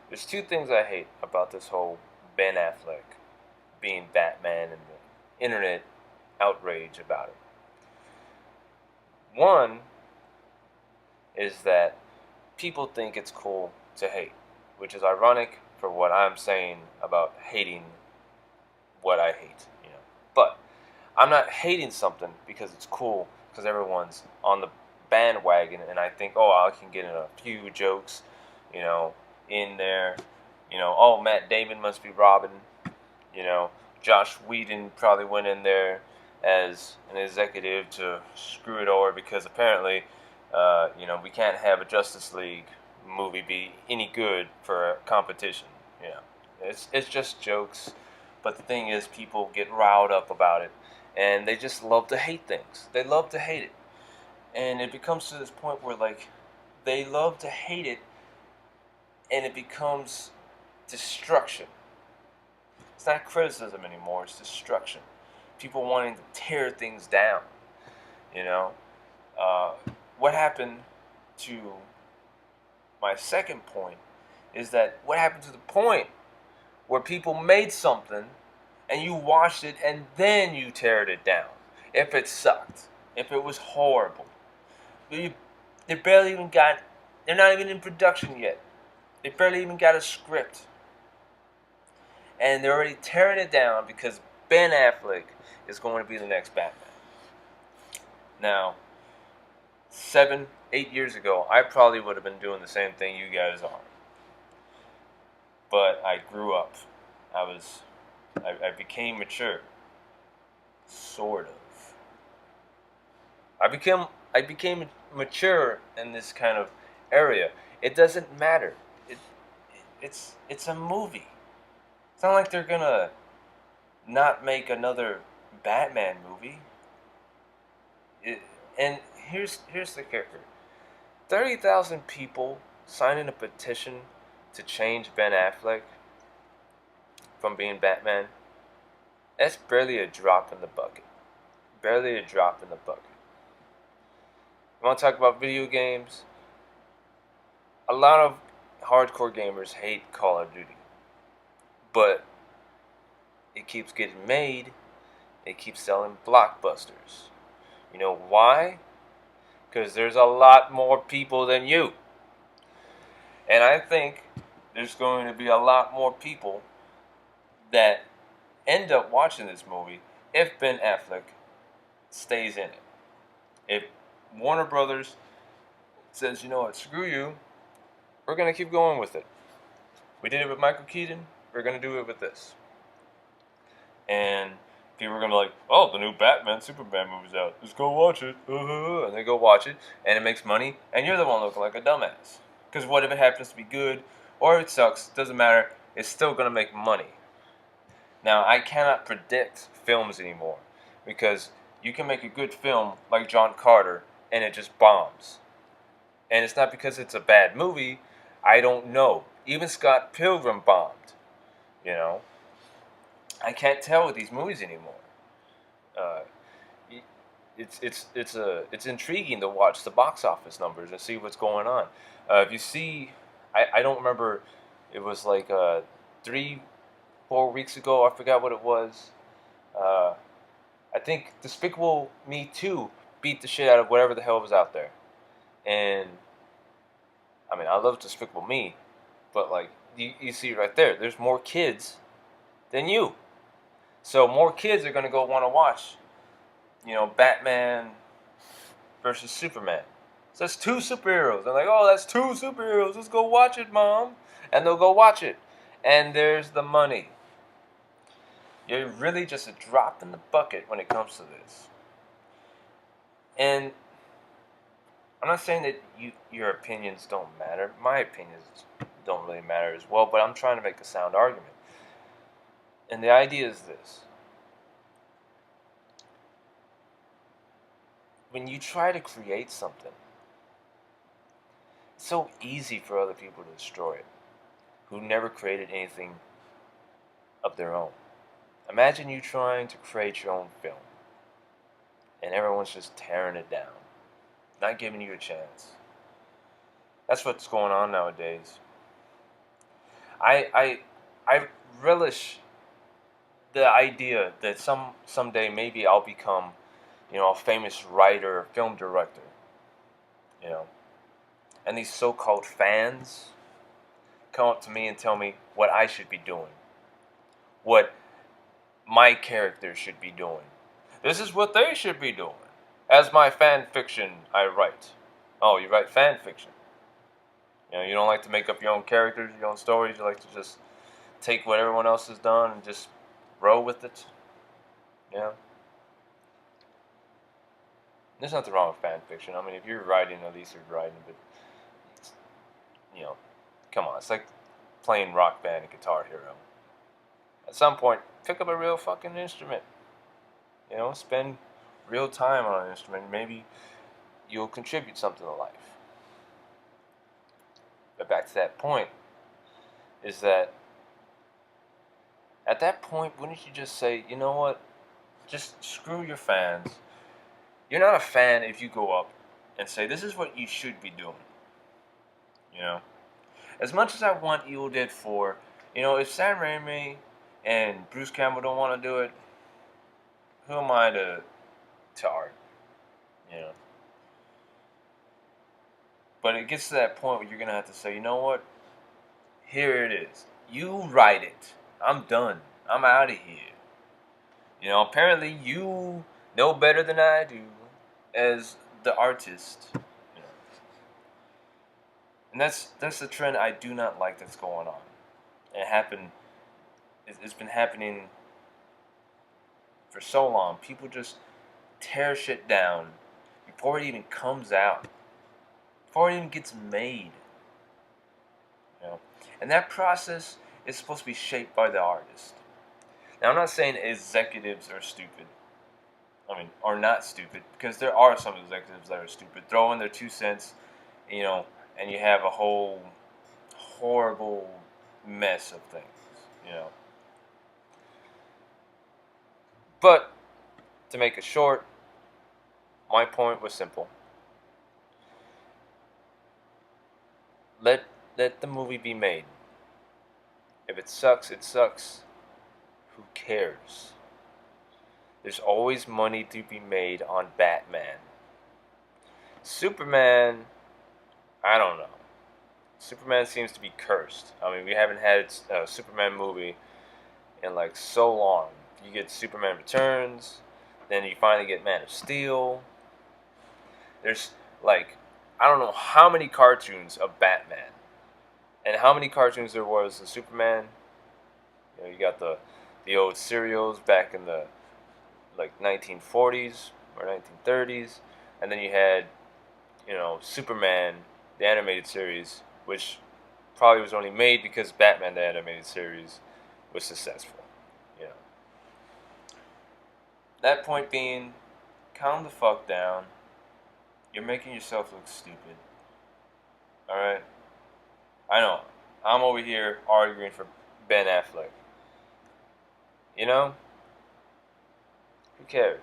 There's two things I hate about this whole Ben Affleck being Batman and the internet outrage about it. One is that people think it's cool to hate, which is ironic for what I'm saying about hating what I hate, But I'm not hating something because it's cool, because everyone's on the bandwagon, and I think, oh, I can get in a few jokes, you know, in there. Oh, Matt Damon must be Robin. You know, Josh Whedon probably went in there as an executive to screw it over because apparently, we can't have a Justice League movie be any good for a competition. It's just jokes, but the thing is, people get riled up about it, and they just love to hate things. They love to hate it, and it becomes to this point where like they love to hate it, and it becomes destruction. It's not criticism anymore, it's destruction. People wanting to tear things down. You know, uh, what happened to my second point is that what happened to the point where people made something and you watched it and then you teared it down. If it sucked, if it was horrible, you, they barely even got, they're not even in production yet. They barely even got a script. And they're already tearing it down because Ben Affleck is going to be the next Batman. Now, 7, 8 years ago, I probably would have been doing the same thing you guys are. But I grew up. I became mature. Sort of. I became mature in this kind of area. It doesn't matter. It, it's a movie. It's not like they're gonna not make another Batman movie. It, and here's the kicker: 30,000 people signing a petition to change Ben Affleck from being Batman. That's barely a drop in the bucket. Barely a drop in the bucket. You want to talk about video games? A lot of hardcore gamers hate Call of Duty, but it keeps getting made. It keeps selling blockbusters. You know why? Because there's a lot more people than you. And I think there's going to be a lot more people that end up watching this movie if Ben Affleck stays in it. If Warner Brothers says, you know what, screw you, we're going to keep going with it. We did it with Michael Keaton, we're going to do it with this. And people are going to be like, oh, the new Batman, Superman movie's out. Let's go watch it. And they go watch it, and it makes money, and you're the one looking like a dumbass. Because what if it happens to be good, or it sucks, doesn't matter, it's still going to make money. Now, I cannot predict films anymore, because you can make a good film like John Carter, and it just bombs. And it's not because it's a bad movie, I don't know. Even Scott Pilgrim bombed, you know. I can't tell with these movies anymore. Uh, it's intriguing to watch the box office numbers and see what's going on. If you see, I don't remember. It was like 3, 4 weeks ago. I forgot what it was. Uh, I think Despicable Me 2 beat the shit out of whatever the hell was out there. And I mean, I love Despicable Me, but like you see right there, there's more kids than you. So more kids are gonna go want to watch, Batman versus Superman. So that's two superheroes. They're like, oh, that's two superheroes. Let's go watch it, mom. And they'll go watch it. And there's the money. You're really just a drop in the bucket when it comes to this. And I'm not saying that your opinions don't matter. My opinions don't really matter as well, but I'm trying to make a sound argument. And the idea is this. When you try to create something, it's so easy for other people to destroy it, who never created anything of their own. Imagine you trying to create your own film, and everyone's just tearing it down, not giving you a chance. That's what's going on nowadays. I relish the idea that someday maybe I'll become, a famous writer, film director, you know, and these so-called fans come up to me and tell me what I should be doing, what my character should be doing. This is what they should be doing. As my fan fiction, I write. Oh, you write fan fiction. You don't like to make up your own characters, your own stories. You like to just take what everyone else has done and just roll with it. Yeah. There's nothing wrong with fan fiction. I mean, if you're writing, at least you're writing. But it's, you know, come on. It's like playing Rock Band and Guitar Hero. At some point, pick up a real fucking instrument. Spend real time on an instrument. Maybe you'll contribute something to life. But back to that point, is that at that point, wouldn't you just say, you know what? Just screw your fans. You're not a fan if you go up and say, this is what you should be doing. As much as I want Evil Dead 4, if Sam Raimi and Bruce Campbell don't want to do it, who am I to argue? But it gets to that point where you're going to have to say, you know what? Here it is. You write it. I'm done. I'm out of here. Apparently you know better than I do as the artist. And that's the trend I do not like that's going on. It's been happening for so long. People just tear shit down before it even comes out. Before it even gets made. And that process is supposed to be shaped by the artist. Now, I'm not saying executives are stupid. Are not stupid, because there are some executives that are stupid. Throw in their 2 cents, and you have a whole horrible mess of things, But, to make it short, my point was simple. Let the movie be made. If it sucks, it sucks. Who cares? There's always money to be made on Batman. Superman, I don't know. Superman seems to be cursed. We haven't had a Superman movie in so long. You get Superman Returns, then you finally get Man of Steel. There's I don't know how many cartoons of Batman, and how many cartoons there was of Superman. You got the old serials back in the 1940s or 1930s, and then you had Superman, the animated series, which probably was only made because Batman, the animated series, was successful. That point being, calm the fuck down. You're making yourself look stupid. Alright? I know. I'm over here arguing for Ben Affleck. Who cares?